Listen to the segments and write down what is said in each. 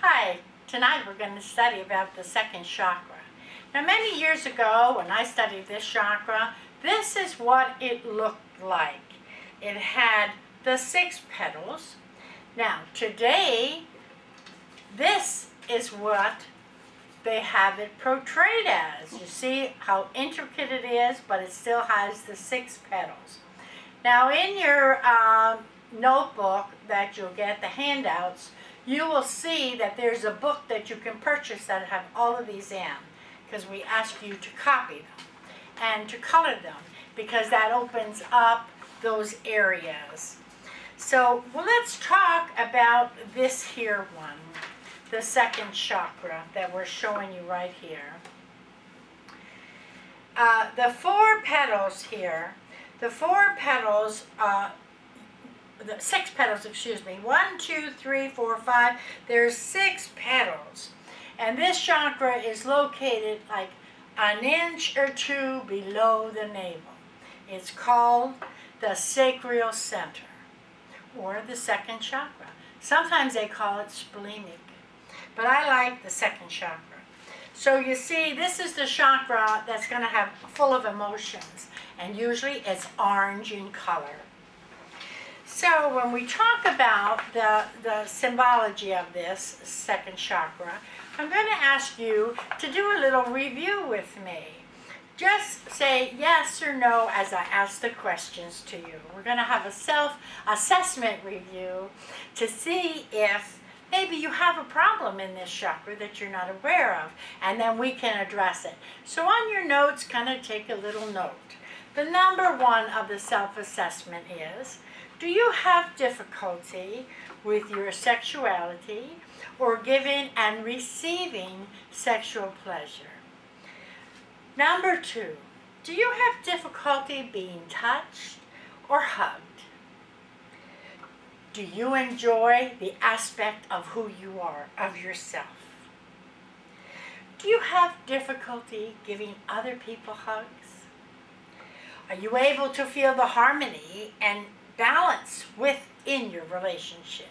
Hi, tonight we're going to study about the second chakra. Now many years ago when I studied this chakra, this is what it looked like. It had the 6 petals. Now today, this is what they have it portrayed as. You see how intricate it is, but it still has the 6 petals. Now in your notebook that you'll get, the handouts, you will see that there's a book that you can purchase that have all of these in, because we ask you to copy them and to color them, because that opens up those areas. So let's talk about this here one, the second chakra that we're showing you right here. The 4 petals here, the 4 petals, the 6 petals, excuse me, 1, 2, 3, 4, 5, there's 6 petals. And this chakra is located like an inch or 2 below the navel. It's called the sacral center, or the second chakra. Sometimes they call it splenic, but I like the second chakra. So you see, this is the chakra that's going to have full of emotions, and usually it's orange in color. So when we talk about the symbology of this second chakra, I'm going to ask you to do a little review with me. Just say yes or no as I ask the questions to you. We're going to have a self-assessment review to see if maybe you have a problem in this chakra that you're not aware of, and then we can address it. So on your notes, kind of take a little note. The number 1 of the self-assessment is, do you have difficulty with your sexuality or giving and receiving sexual pleasure? Number 2, do you have difficulty being touched or hugged? Do you enjoy the aspect of who you are, of yourself? Do you have difficulty giving other people hugs? Are you able to feel the harmony and balance within your relationship,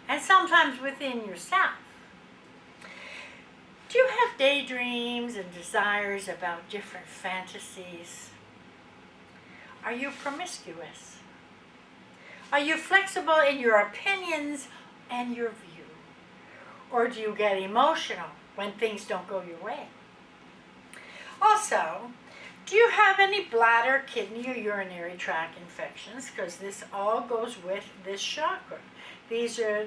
and sometimes within yourself? Do you have daydreams and desires about different fantasies? Are you promiscuous? Are you flexible in your opinions and your view? Or do you get emotional when things don't go your way? Also, do you have any bladder, kidney, or urinary tract infections? Because this all goes with this chakra. These are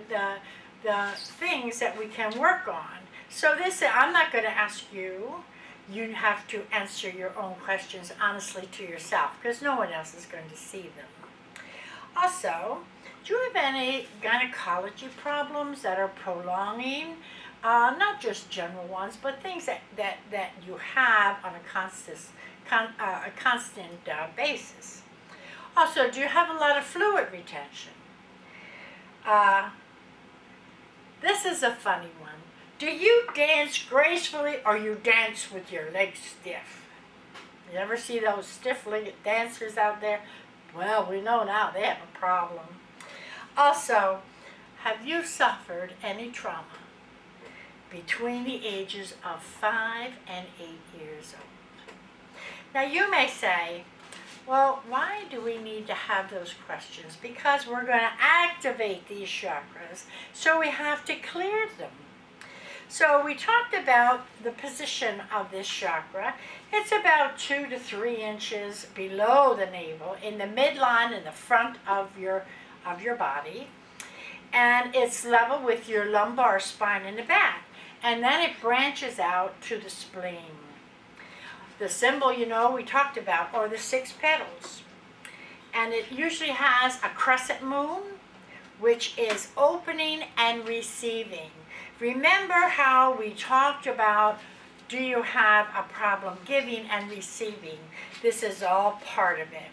the things that we can work on. So I'm not going to ask you. You have to answer your own questions honestly to yourself, because no one else is going to see them. Also, do you have any gynecology problems that are prolonging? Not just general ones, but things that you have on a constant basis. Also, do you have a lot of fluid retention? This is a funny one. Do you dance gracefully or you dance with your legs stiff? You ever see those stiff-legged dancers out there? Well, we know now they have a problem. Also, have you suffered any trauma between the ages of 5 and 8 years old? Now you may say, well, why do we need to have those questions? Because we're going to activate these chakras, so we have to clear them. So we talked about the position of this chakra. It's about 2 to 3 inches below the navel, in the midline in the front of your body, and it's level with your lumbar spine in the back. And then it branches out to the spleen. The symbol, we talked about, are the 6 petals. And it usually has a crescent moon, which is opening and receiving. Remember how we talked about, do you have a problem giving and receiving? This is all part of it.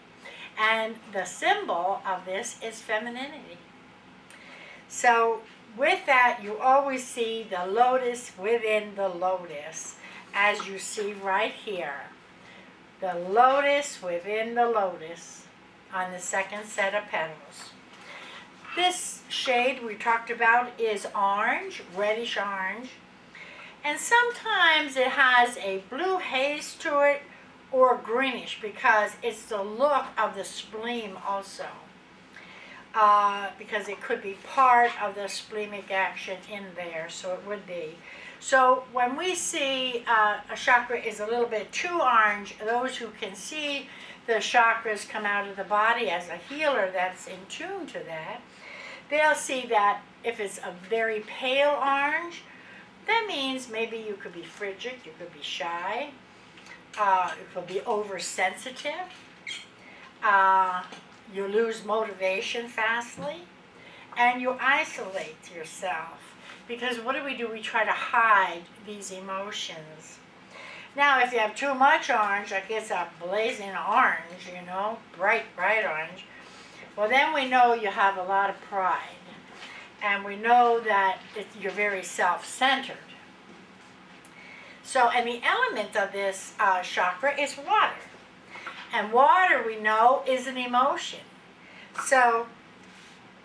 And the symbol of this is femininity. So with that, you always see the lotus within the lotus, as you see right here. The lotus within the lotus on the second set of petals. This shade we talked about is orange, reddish orange. And sometimes it has a blue haze to it or greenish because it's the look of the spleen also. Because it could be part of the splenic action in there, so it would be. So when we see a chakra is a little bit too orange, those who can see the chakras come out of the body as a healer that's in tune to that, they'll see that if it's a very pale orange, that means maybe you could be frigid, you could be shy, you could be oversensitive, you lose motivation fastly, and you isolate yourself. Because what do? We try to hide these emotions. Now, if you have too much orange, like it's a blazing orange, bright orange, well, then we know you have a lot of pride. And we know that you're very self-centered. So, and the element of this chakra is water. And water, we know, is an emotion. So,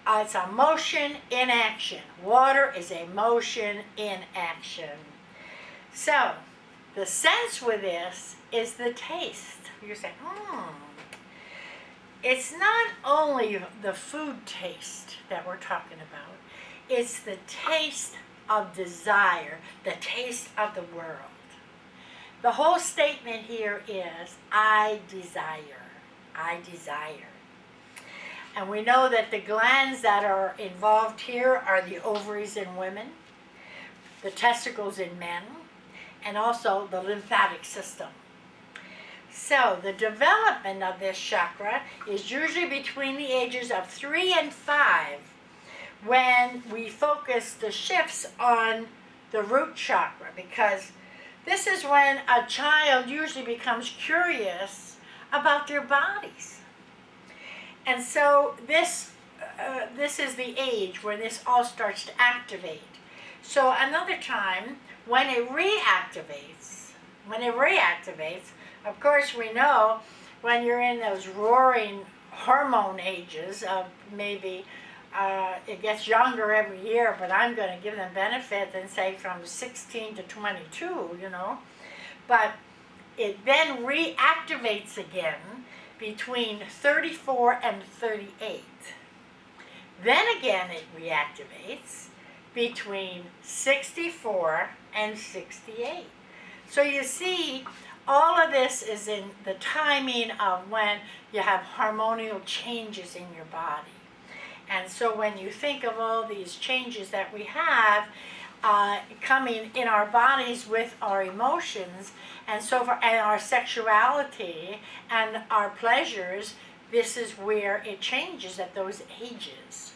it's a motion in action. Water is a motion in action. So, the sense with this is the taste. You say, It's not only the food taste that we're talking about. It's the taste of desire, the taste of the world. The whole statement here is, I desire. I desire. And we know that the glands that are involved here are the ovaries in women, the testicles in men, and also the lymphatic system. So the development of this chakra is usually between the ages of 3 and 5 when we focus the shifts on the root chakra, because this is when a child usually becomes curious about their bodies. And so this is the age where this all starts to activate. So another time, when it reactivates, of course we know when you're in those roaring hormone ages of maybe, it gets younger every year, but I'm going to give them benefit and say from 16 to 22, But it then reactivates again between 34 and 38. Then again it reactivates between 64 and 68. So you see, all of this is in the timing of when you have hormonal changes in your body. And so when you think of all these changes that we have coming in our bodies with our emotions, and so for and our sexuality and our pleasures, this is where it changes at those ages.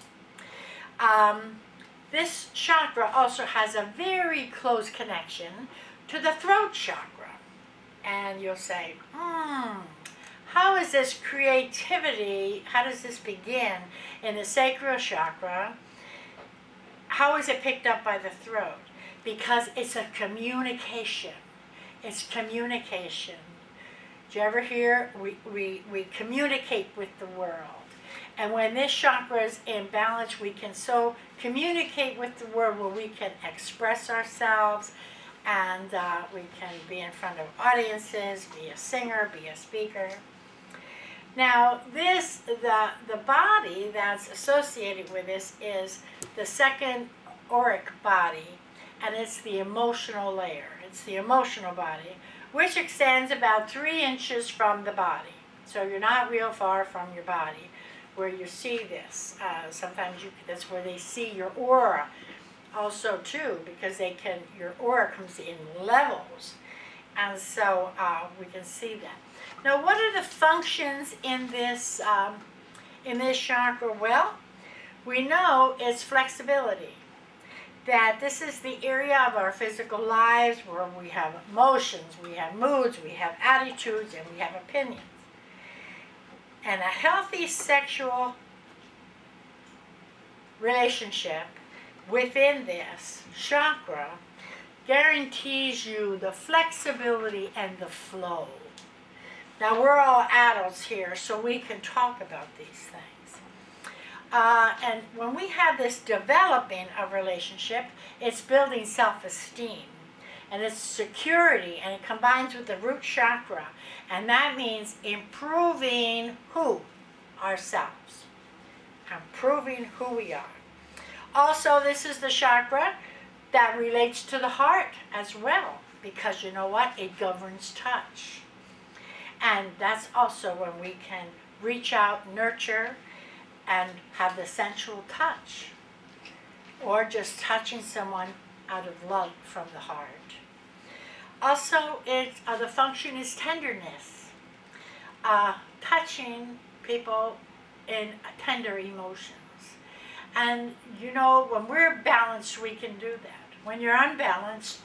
This chakra also has a very close connection to the throat chakra. And you'll say, how is this creativity, how does this begin in the sacral chakra? How is it picked up by the throat? Because it's a communication. It's communication. Do you ever hear? We communicate with the world. And when this chakra is in balance, we can so communicate with the world where we can express ourselves, and we can be in front of audiences, be a singer, be a speaker. Now, the body that's associated with this is the second auric body, and it's the emotional layer. It's the emotional body, which extends about 3 inches from the body. So you're not real far from your body where you see this. Sometimes that's where they see your aura also too, because your aura comes in levels. And so we can see that. Now, what are the functions in this chakra? Well, we know it's flexibility. That this is the area of our physical lives where we have emotions, we have moods, we have attitudes, and we have opinions. And a healthy sexual relationship within this chakra guarantees you the flexibility and the flow. Now, we're all adults here, so we can talk about these things. And when we have this developing of relationship, it's building self-esteem. And it's security, and it combines with the root chakra. And that means improving who? Ourselves. Improving who we are. Also, this is the chakra that relates to the heart as well. Because you know what? It governs touch. And that's also when we can reach out, nurture, and have the sensual touch. Or just touching someone out of love from the heart. Also, the function is tenderness. Touching people in tender emotions. And you know, when we're balanced, we can do that. When you're unbalanced,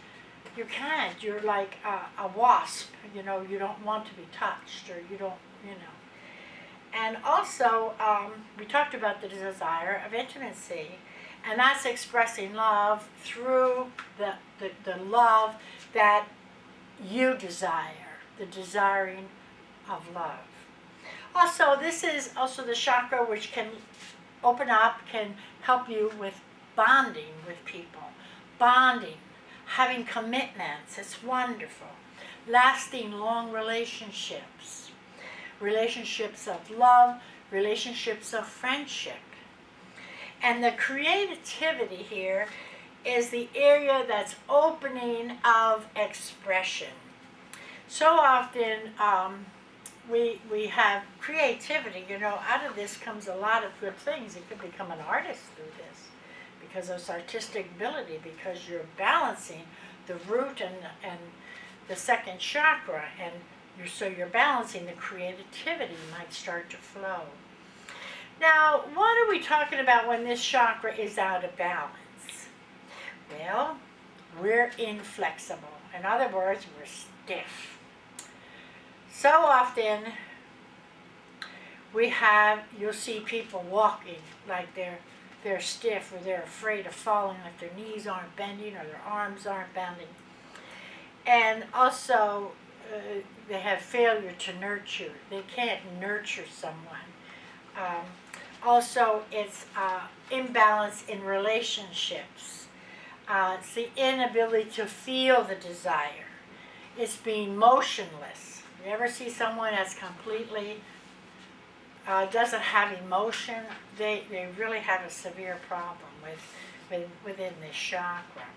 you can't. You're like a wasp. You know, you don't want to be touched, or you don't, you know. And also, we talked about the desire of intimacy. And that's expressing love through the love that you desire, the desiring of love. Also, this is also the chakra which can open up, can help you with bonding with people. Bonding, having commitments, it's wonderful. Lasting long relationships. Relationships of love, relationships of friendship. And the creativity here is the area that's opening of expression. So often we have creativity, you know, out of this comes a lot of good things. You could become an artist through this because of artistic ability, because you're balancing the root and the second chakra, and so you're balancing the creativity might start to flow. Now, what are we talking about when this chakra is out of balance? Well, we're inflexible. In other words, we're stiff. So often, you'll see people walking like they're stiff, or they're afraid of falling, like their knees aren't bending or their arms aren't bending. And also, they have failure to nurture. They can't nurture someone. Also, it's imbalance in relationships. It's the inability to feel the desire. It's being motionless. You ever see someone that's completely doesn't have emotion? They really have a severe problem within this chakra.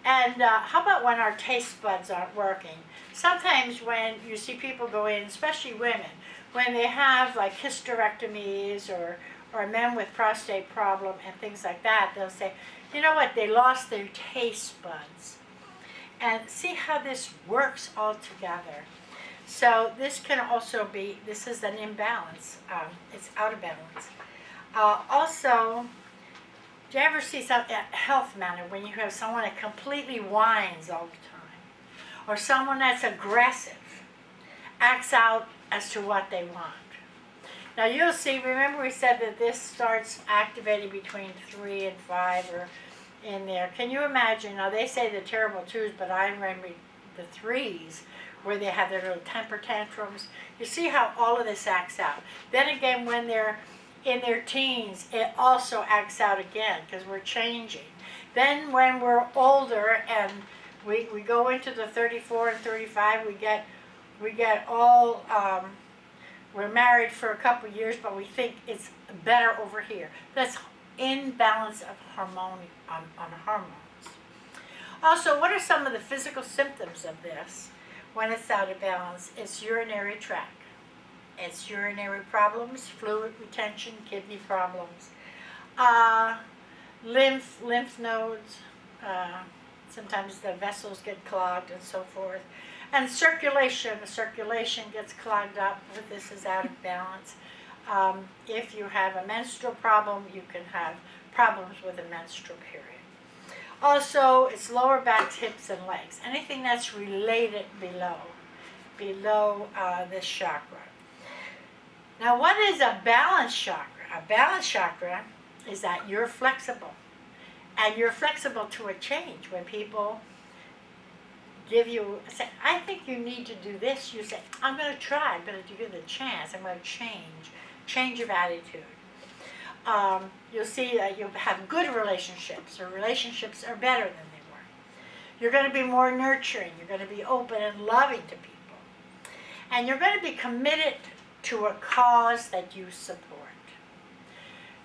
And how about when our taste buds aren't working? Sometimes when you see people go in, especially women, when they have like hysterectomies or men with prostate problem and things like that, they'll say, you know what, they lost their taste buds. And see how this works all together. So this can also be, this is an imbalance. It's out of balance. Also, do you ever see some health matter when you have someone that completely whines all the time? Or someone that's aggressive, acts out as to what they want. Now you'll see, remember we said that this starts activating between 3 and 5 or in there. Can you imagine? Now they say the terrible 2s, but I remember the 3s where they have their little temper tantrums. You see how all of this acts out. Then again, when they're in their teens, it also acts out again because we're changing. Then when we're older and we go into the 34 and 35, we get all, we're married for a couple of years, but we think it's better over here. That's imbalance of on hormones. Also, what are some of the physical symptoms of this when it's out of balance? It's urinary tract. It's urinary problems, fluid retention, kidney problems, lymph nodes. Sometimes the vessels get clogged and so forth. And circulation, the circulation gets clogged up if this is out of balance. If you have a menstrual problem, you can have problems with a menstrual period. Also, it's lower back, hips, and legs. Anything that's related below this chakra. Now, what is a balanced chakra? A balanced chakra is that you're flexible. And you're flexible to a change. When people say, I think you need to do this, you say, I'm going to try, I'm going to give it a chance, I'm going to change of attitude. you'll see that you have good relationships, or relationships are better than they were. You're going to be more nurturing. You're going to be open and loving to people. And you're going to be committed to a cause that you support.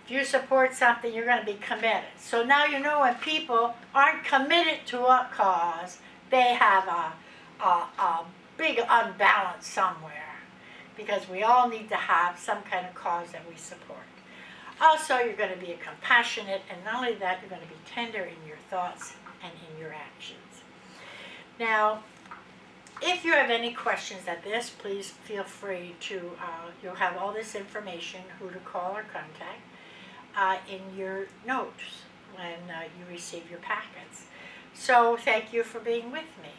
If you support something, you're going to be committed. So now you know when people aren't committed to a cause, they have a big unbalance somewhere. Because we all need to have some kind of cause that we support. Also, you're going to be compassionate, and not only that, you're going to be tender in your thoughts and in your actions. Now, if you have any questions at this, please feel free to, you'll have all this information, who to call or contact, in your notes when you receive your packets. So thank you for being with me.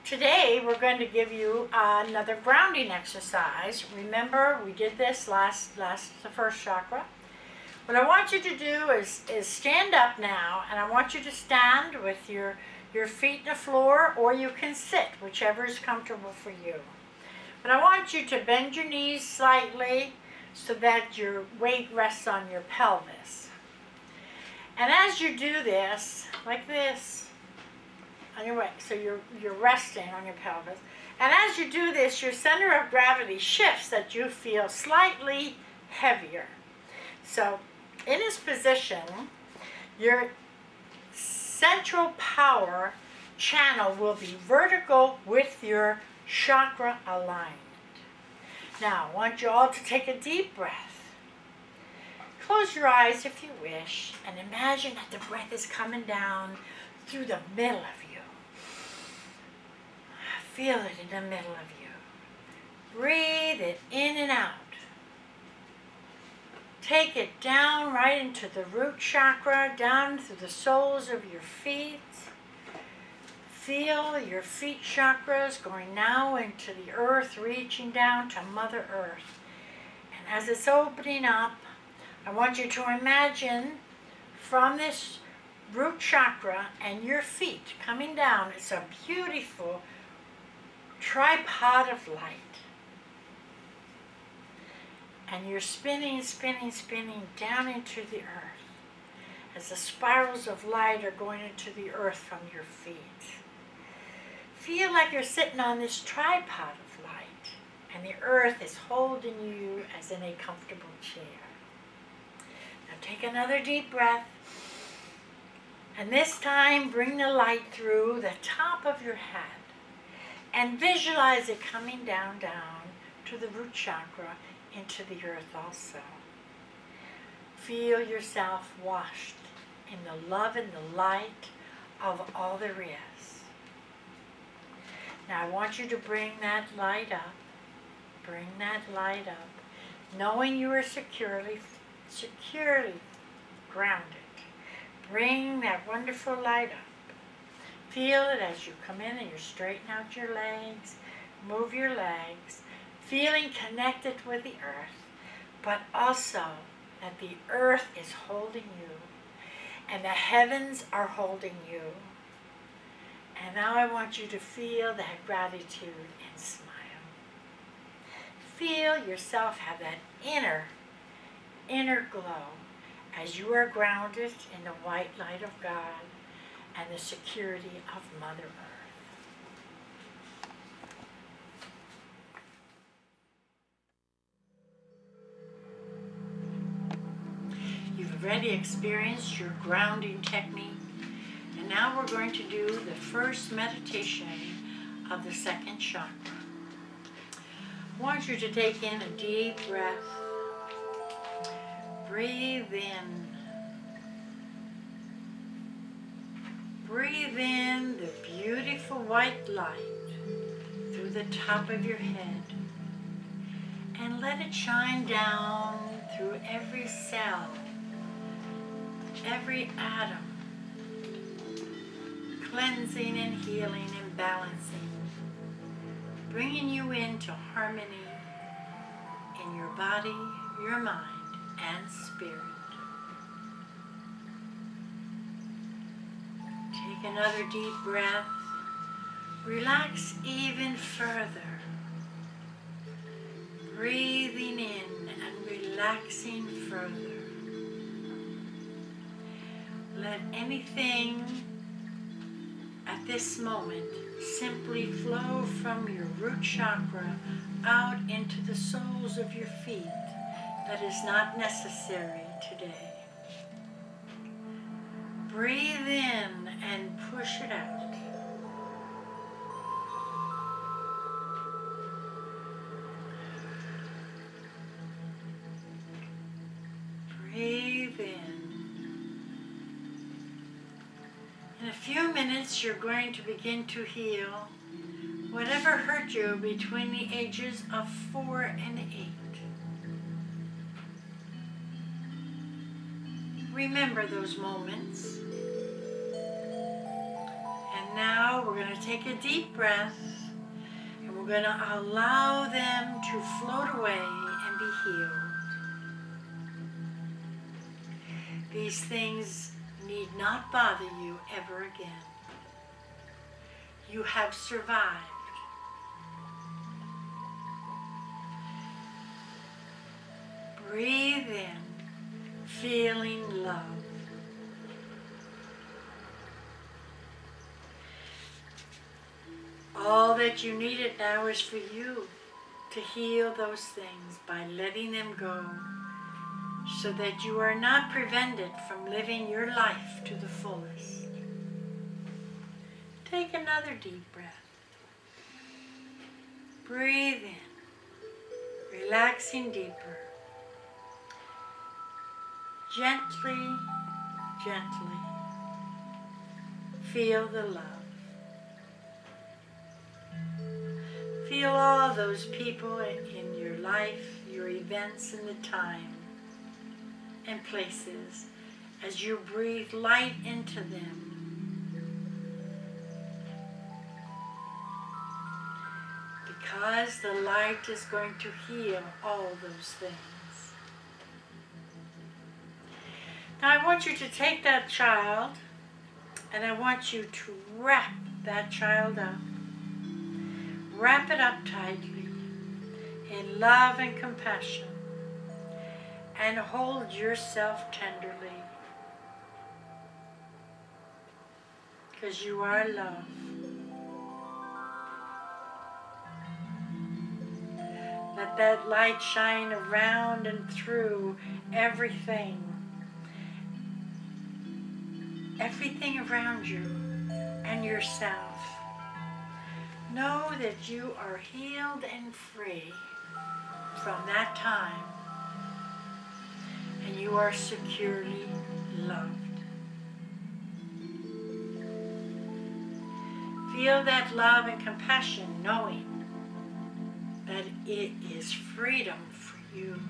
Today we're going to give you another grounding exercise. Remember, we did this the first chakra. What I want you to do is stand up now, and I want you to stand with your feet on the floor, or you can sit, whichever is comfortable for you. But I want you to bend your knees slightly so that your weight rests on your pelvis. And as you do this, like this, on your way, so you're resting on your pelvis. And as you do this, your center of gravity shifts that you feel slightly heavier. So in this position, your central power channel will be vertical with your chakra alignment. Now, I want you all to take a deep breath. Close your eyes if you wish, and imagine that the breath is coming down through the middle of you. Feel it in the middle of you. Breathe it in and out. Take it down right into the root chakra, down through the soles of your feet. Feel your feet chakras going now into the earth, reaching down to Mother Earth. And as it's opening up, I want you to imagine from this root chakra and your feet coming down, it's a beautiful tripod of light. And you're spinning, spinning, spinning down into the earth as the spirals of light are going into the earth from your feet. Feel like you're sitting on this tripod of light, and the earth is holding you as in a comfortable chair. Now take another deep breath, and this time bring the light through the top of your head. And visualize it coming down to the root chakra, into the earth also. Feel yourself washed in the love and the light of all there is. Now I want you to bring that light up. Bring that light up, knowing you are securely grounded. Bring that wonderful light up. Feel it as you come in and you straighten out your legs, move your legs, feeling connected with the earth, but also that the earth is holding you and the heavens are holding you. And now I want you to feel that gratitude and smile. Feel yourself have that inner glow as you are grounded in the white light of God and the security of Mother Earth. You've already experienced your grounding technique, and now we're going to do the first meditation of the second chakra. I want you to take in a deep breath. Breathe in. Breathe in the beautiful white light through the top of your head, and let it shine down through every cell, every atom, cleansing and healing and balancing, bringing you into harmony in your body, your mind, and spirit. Take another deep breath. Relax even further. Breathing in and relaxing further. Let anything at this moment simply flow from your root chakra out into the soles of your feet that is not necessary today. Breathe in and push it out. Breathe in. In a few minutes, you're going to begin to heal whatever hurt you between the ages of 4 and 8. Remember those moments. And now we're going to take a deep breath and we're going to allow them to float away and be healed. These things need not bother you ever again. You have survived. Breathe in, feeling love. All that you needed now is for you to heal those things by letting them go, so that you are not prevented from living your life to the fullest. Take another deep breath. Breathe in, relaxing deeper. Gently, gently feel the love. Feel all those people in your life, your events and the time and places as you breathe light into them. Because the light is going to heal all those things. Now I want you to take that child and I want you to wrap that child up. Wrap it up tightly in love and compassion and hold yourself tenderly, because you are love. Let that light shine around and through everything around you and yourself. Know that you are healed and free from that time, and you are securely loved. Feel that love and compassion, knowing that it is freedom for you.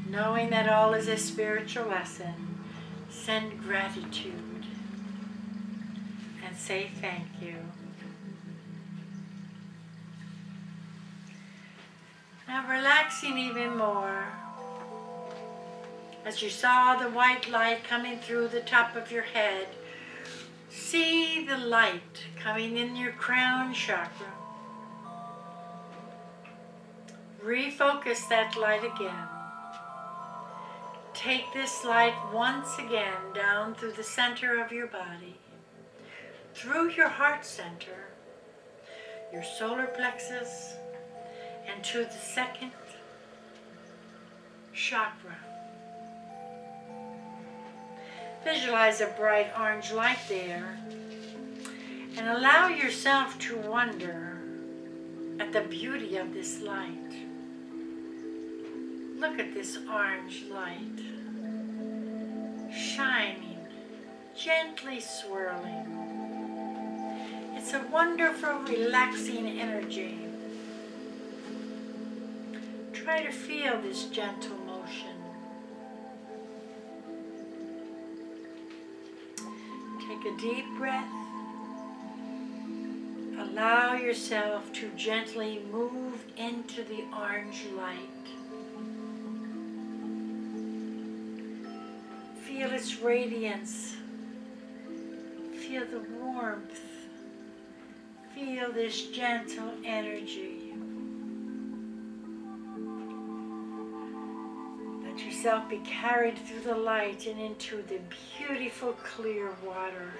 Knowing that all is a spiritual lesson, send gratitude and say thank you. Now relaxing even more, as you saw the white light coming through the top of your head, see the light coming in your crown chakra. Refocus that light again. Take this light once again down through the center of your body, through your heart center, your solar plexus, and to the second chakra. Visualize a bright orange light there and allow yourself to wonder at the beauty of this light. Look at this orange light, shining, gently swirling. It's a wonderful, relaxing energy. Try to feel this gentle motion. Take a deep breath. Allow yourself to gently move into the orange light. Feel its this radiance. Feel the warmth. Feel this gentle energy. Let yourself be carried through the light and into the beautiful clear water.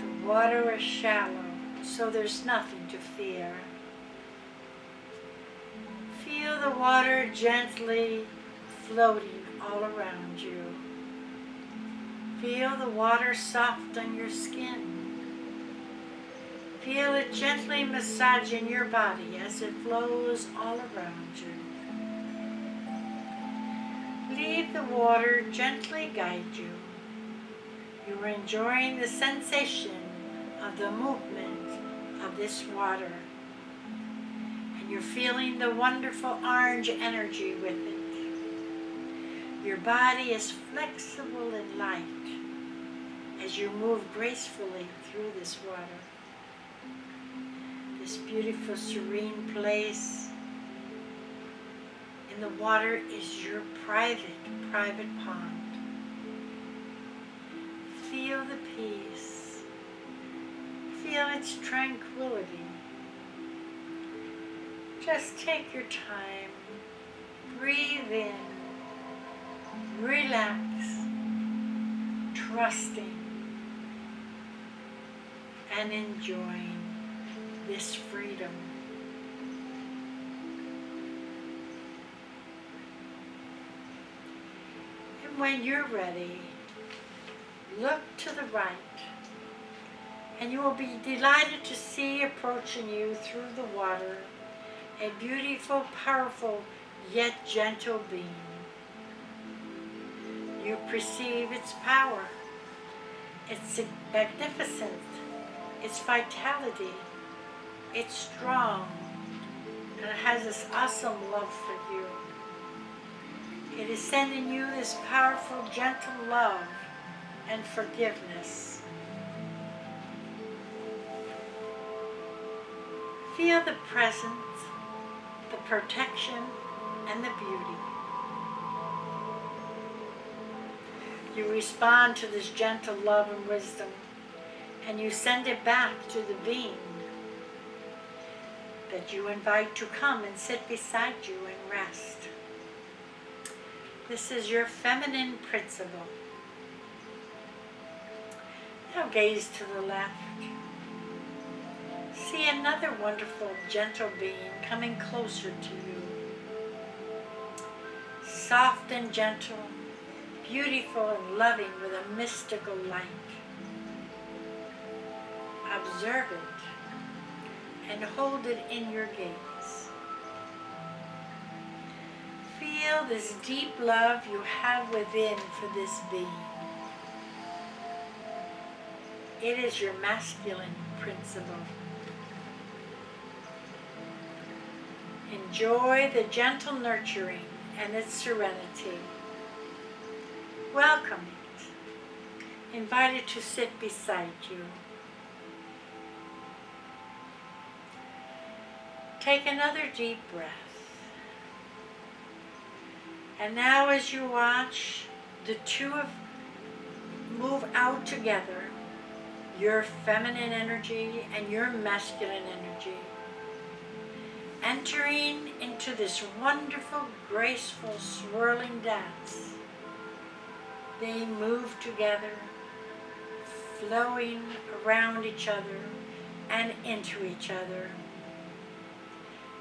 The water is shallow, so there's nothing to fear. Feel the water gently floating all around you. Feel the water soft on your skin. Feel it gently massaging your body as it flows all around you. Leave the water gently guide you. You are enjoying the sensation of the movement of this water. And you're feeling the wonderful orange energy with it. Your body is flexible and light as you move gracefully through this water. This beautiful, serene place in the water is your private pond. Feel the peace. Feel its tranquility. Just take your time. Breathe in. Relax. Trusting and enjoying this freedom. And when you're ready, look to the right, and you will be delighted to see approaching you through the water a beautiful, powerful, yet gentle being. You perceive its power, its magnificence, its vitality. It's strong, and it has this awesome love for you. It is sending you this powerful, gentle love and forgiveness. Feel the presence, the protection, and the beauty. You respond to this gentle love and wisdom, and you send it back to the being that you invite to come and sit beside you and rest. This is your feminine principle. Now gaze to the left. See another wonderful, gentle being coming closer to you. Soft and gentle, beautiful and loving with a mystical light. Observe it and hold it in your gaze. Feel this deep love you have within for this being. It is your masculine principle. Enjoy the gentle nurturing and its serenity. Welcome it. Invite it to sit beside you. Take another deep breath. And now as you watch the two of move out together, your feminine energy and your masculine energy, entering into this wonderful, graceful, swirling dance. They move together, flowing around each other and into each other.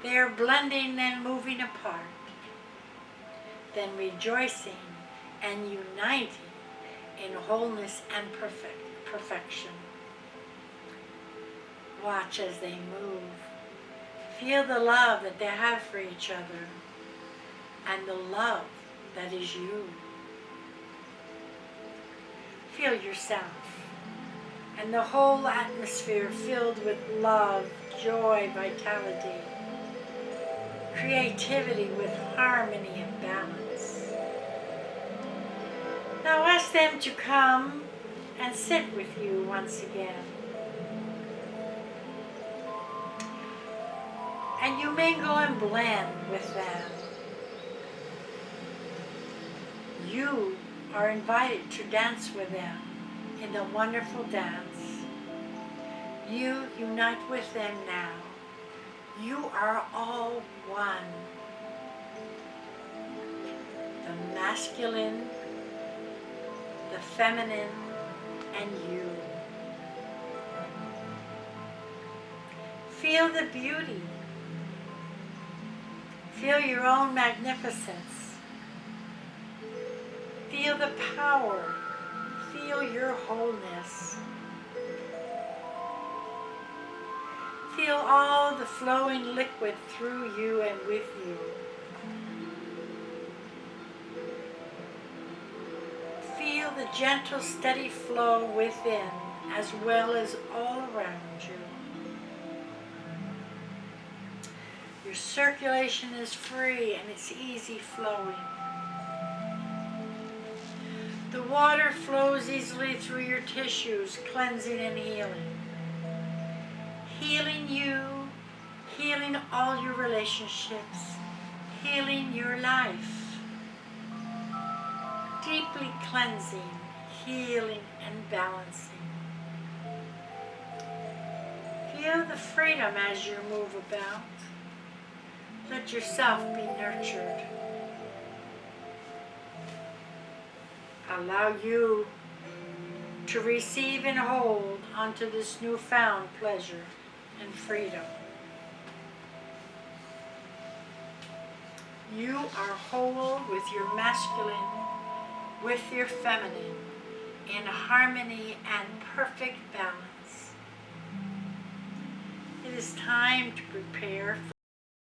They are blending and moving apart, then rejoicing and uniting in wholeness and perfection. Watch as they move. Feel the love that they have for each other and the love that is you. Feel yourself and the whole atmosphere filled with love, joy, vitality, creativity with harmony and balance. Now ask them to come and sit with you once again. And you mingle and blend with them. You are invited to dance with them in the wonderful dance. You unite with them now. You are all one. The masculine, the feminine, and you. Feel the beauty. Feel your own magnificence. Feel the power. Feel your wholeness. Feel all the flowing liquid through you and with you. Feel the gentle, steady flow within as well as all around you. Your circulation is free and it's easy flowing. The water flows easily through your tissues, cleansing and healing. Healing you, healing all your relationships, healing your life. Deeply cleansing, healing, and balancing. Feel the freedom as you move about. Let yourself be nurtured. Allow you to receive and hold onto this newfound pleasure and freedom. You are whole with your masculine, with your feminine, in harmony and perfect balance. It is time to prepare for